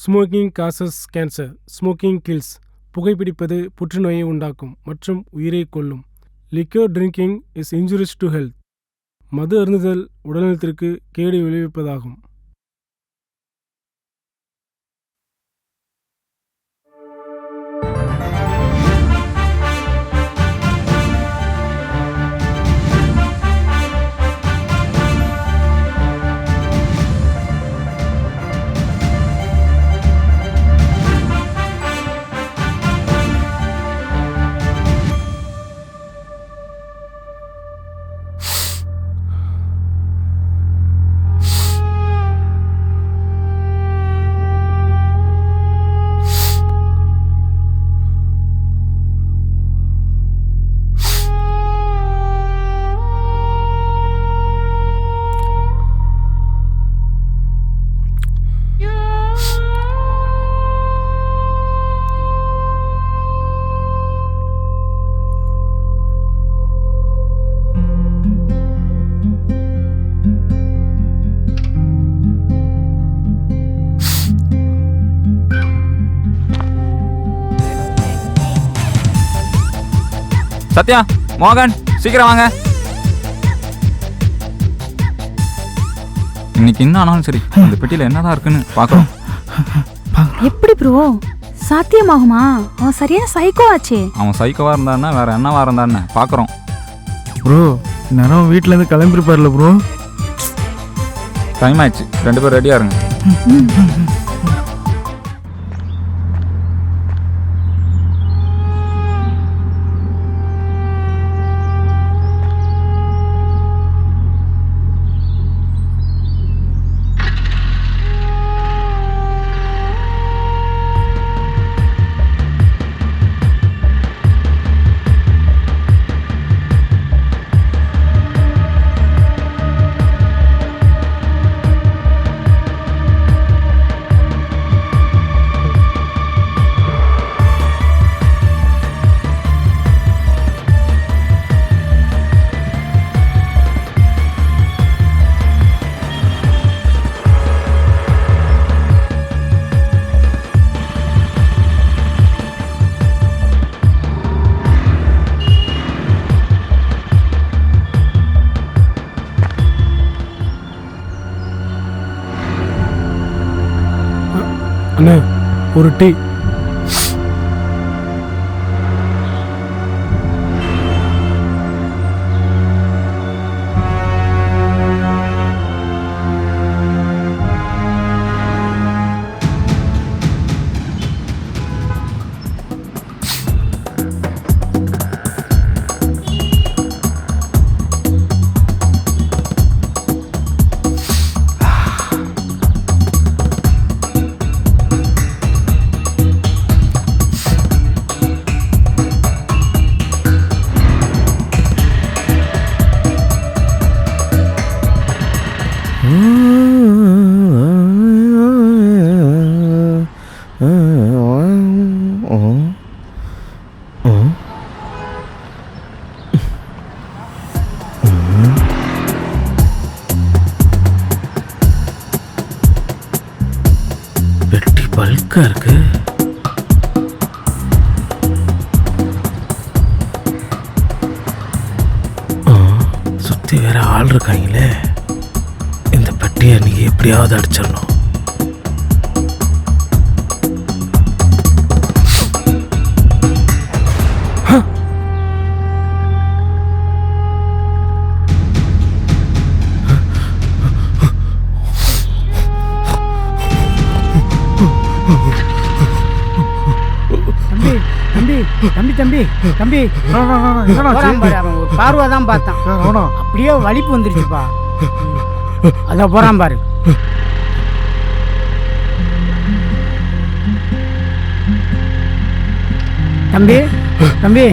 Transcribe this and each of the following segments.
Smoking causes cancer. Smoking kills. புகைப்பிடிப்பது புற்றுநோயை உண்டாக்கும் மற்றும் உயிரை கொல்லும். Liquor drinking is injurious to health. மது அருந்துதல் உடல்நலத்திற்கு கேடு விளைவிப்பதாகும். சத்யா, மோகன், சீக்கிரம் வாங்க. இன்னைக்கு என்ன ஆனாலும் சரி, அந்த பெட்டியில என்னதான் இருக்குன்னு பார்க்கணும். எப்படி ப்ரோ சாத்தியமாகுமா? அவன் சரியான சைக்கோ ஆச்சே. அவன் சைக்கோவா இருந்தான்னா வேற என்னவா இருந்தான்னு பார்க்குறோம். ப்ரோ நேரம் வீட்டிலேருந்து கிளம்பிருப்பார்ல ப்ரோ. டைம் ஆயிடுச்சு, 2 பேரும் ரெடியாக இருங்க. அண்ணே, ஒரு டீ. வெட்டி பல்கா இருக்கு. சுத்தி வேற ஆள் இருக்காங்களே. இந்த பெட்டியை நீ எப்படியாவது அடிச்சிடணும். தம்பி தம்பி தம்பி பார்வை தான் பார்த்தான், அப்படியே வலிப்பு வந்துருச்சுப்பா. அத போறான் பாரு. தம்பி தம்பி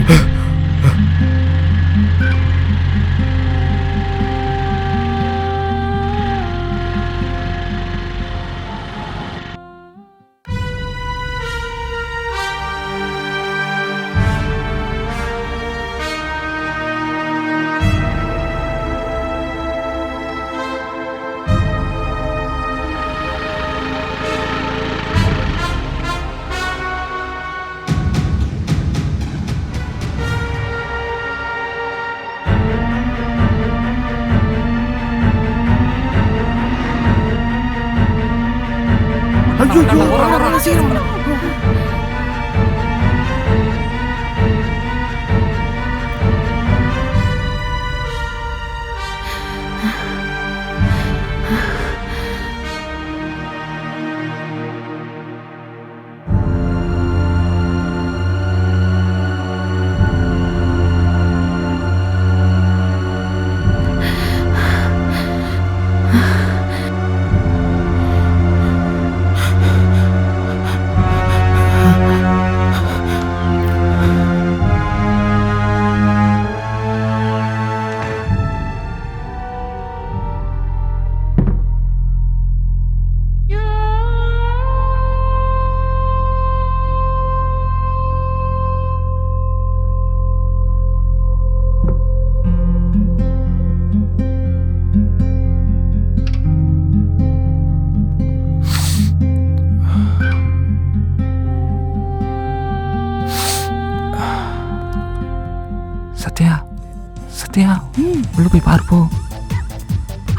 சத்யா சத்யா உள்ள போய் பார்ப்போ.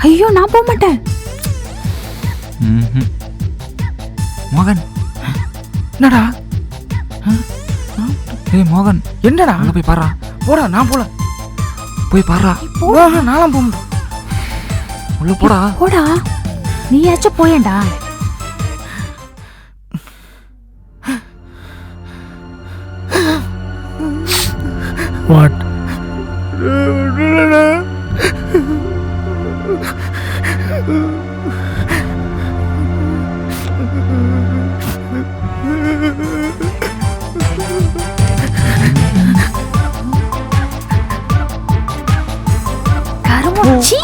ஐயோ நான் போக மாட்டேன். மோகன் என்னடா ஏய் மோகன் என்னடா உள்ள போய் பாரா. போடா, நான் போல. போய் பாரா. நானும் போக முடியும். உள்ள போடா. போடா, நீயாச்சும் போயேண்டா. வாட்? கருமச்சி.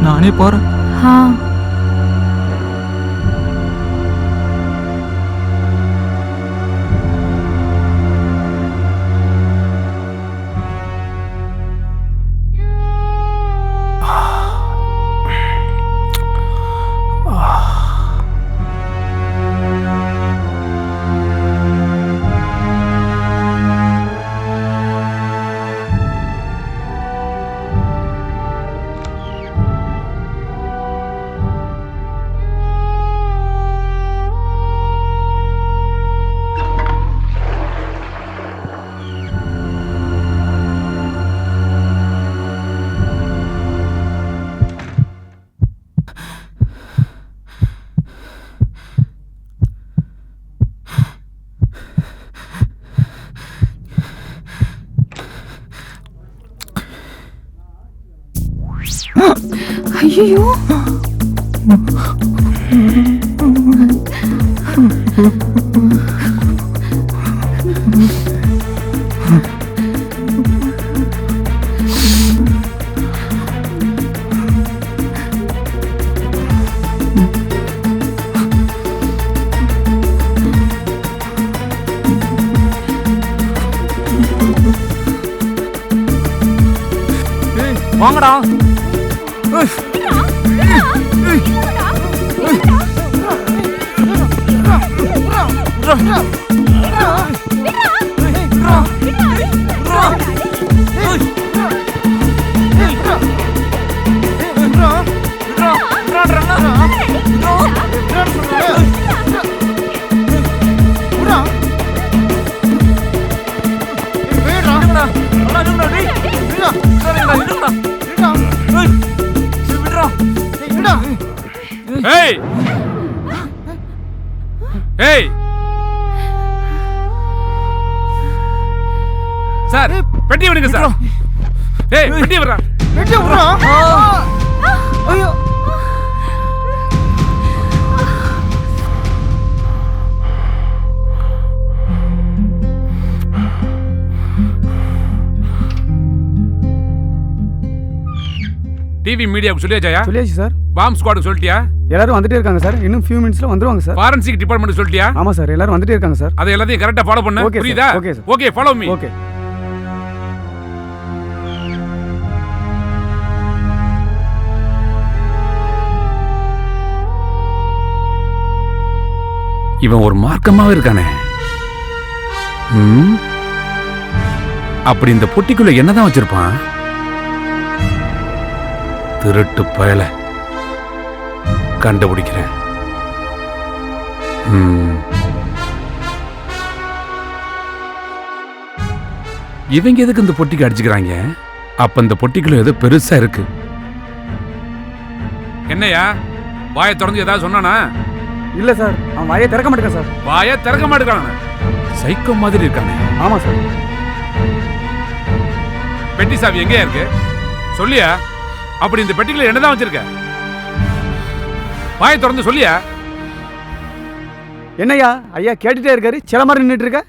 நானே போறேன். ஐயோ வாங்கடா. ஏய் ஏய் சார் பெட்டி விடுங்க சார். ஏய் பெட்டி விடுறா. பெட்டி விடுறா. ஐயோ டிவி மீடியாவுக்கு சொல்லியாச்சா? சொல்லியாச்சு சார். பாம் ஸ்குவாடுக்கு சொல்லிட்டியா? எல்லாரும் வந்துட்டே இருக்காங்க சார். இன்னும் ஃபியூ மினிட்ஸ்ல வந்துருவாங்க சார். ஃபாரன்சிக் டிபார்ட்மெண்ட் சொல்லிட்டியா? ஆமா சார், எல்லாரும் வந்துட்டே இருக்காங்க சார். அதை எல்லாத்தையும் கரெக்டா ஃபாலோ பண்ணு. Okay, sir. புரியுதா? Okay, sir. Okay follow me. Okay. இவன் ஒரு மார்க்கமாவே இருக்கானே. அப்படி இந்த பொட்டிக்குள்ள என்னதான் வச்சிருப்பான்? திருட்டு பயல கண்டுபிடிக்கிறேன். இவங்க எதுக்கு இந்த பொட்டிக்கு அடிச்சுக்கிறாங்க? அப்ப இந்த பொட்டிக்குள்ள ஏதோ பெருசா இருக்கு. என்னையா வாயை திறந்து ஏதாவது சொன்னானா? இல்ல சார், அவன் வாயை திறக்க மாட்டேங்க சார். வாயை திறக்க மாட்டேங்கான சைக்கோ மாதிரி இருக்கானே. ஆமா சார். பெட்டி சாவி எங்கேயா இருக்கு சொல்லியா? அப்படி இந்த பெட்டிக்குள்ள என்னதான் வச்சிருக்க? வாயை திறந்து சொல்லியா? என்னையா ஐயா கேட்டுட்டே இருக்காரு, சில மாதிரி நின்றுட்டு இருக்க.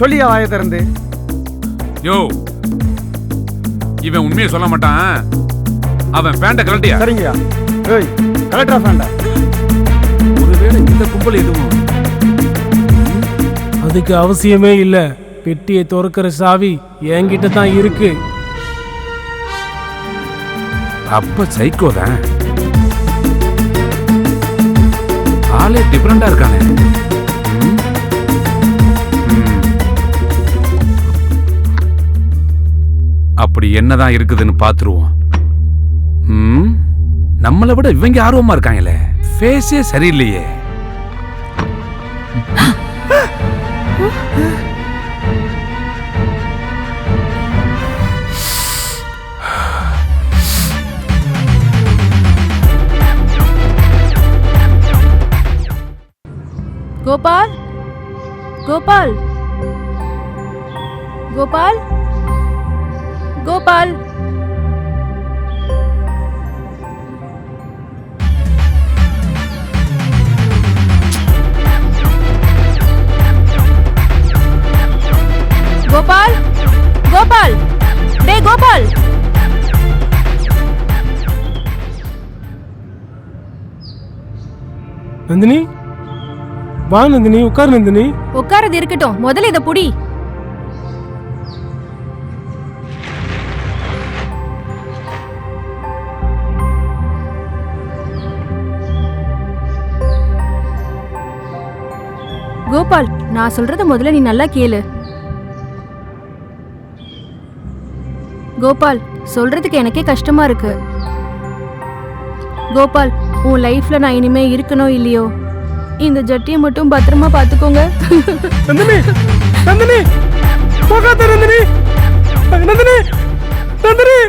சொல்லியா வாயை திறந்து. யோ, இவன் உண்மையை சொல்ல மாட்டான். அவன் பேண்ட கலட்டியா? சரிங்கய்யா. ஏய், கலெக்டரா பேண்ட. ஒருவேளை இந்த கும்பல் எதுவும் அதுக்கு அவசியமே இல்ல. பெட்டியை திறக்கிற சாவி என்கிட்ட தான் இருக்கு. அப்ப சைக்கோ தான். ஆளே டிஃபரெண்டா இருக்கானே. அப்படி என்னதான் இருக்குதுன்னு பாத்துருவோம். நம்மளை விட இவங்க ஆர்வமா இருக்காங்களே. ஃபேஸே சரியில்லையே. கோபால், கோபால், கோபால், கோபால். கோபால், கோபால், டேய் கோபால். நந்தினி, வா நந்தினி, உட்கார் நந்தினி. உட்காரது இருக்கட்டும், முதல்ல இத புடி. கோபால், நான் சொல்றத முதல்ல நீ நல்லா கேளு. கோபால், சொல்றதுக்கு எனக்கே கஷ்டமா இருக்கு. கோபால், உன் லைஃப்ல நான் இனிமே இருக்கணும் இல்லையோ, இந்த ஜட்டியை மட்டும் பத்திரமா பாத்துக்கோங்க. நந்தினி, நந்தினி, போகாத நந்தினி, நந்தினி, நந்தினி.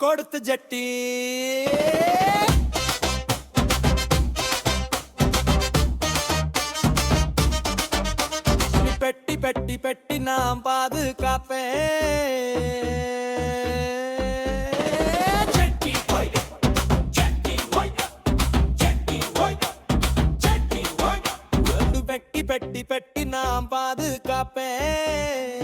கொடுத்து ஜட்டி பெட்டி பெட்டி பெட்டி நாம் பாதுகாப்பேன். பெட்டி பெட்டி பெட்டி நாம் பாதுகாப்பேன்.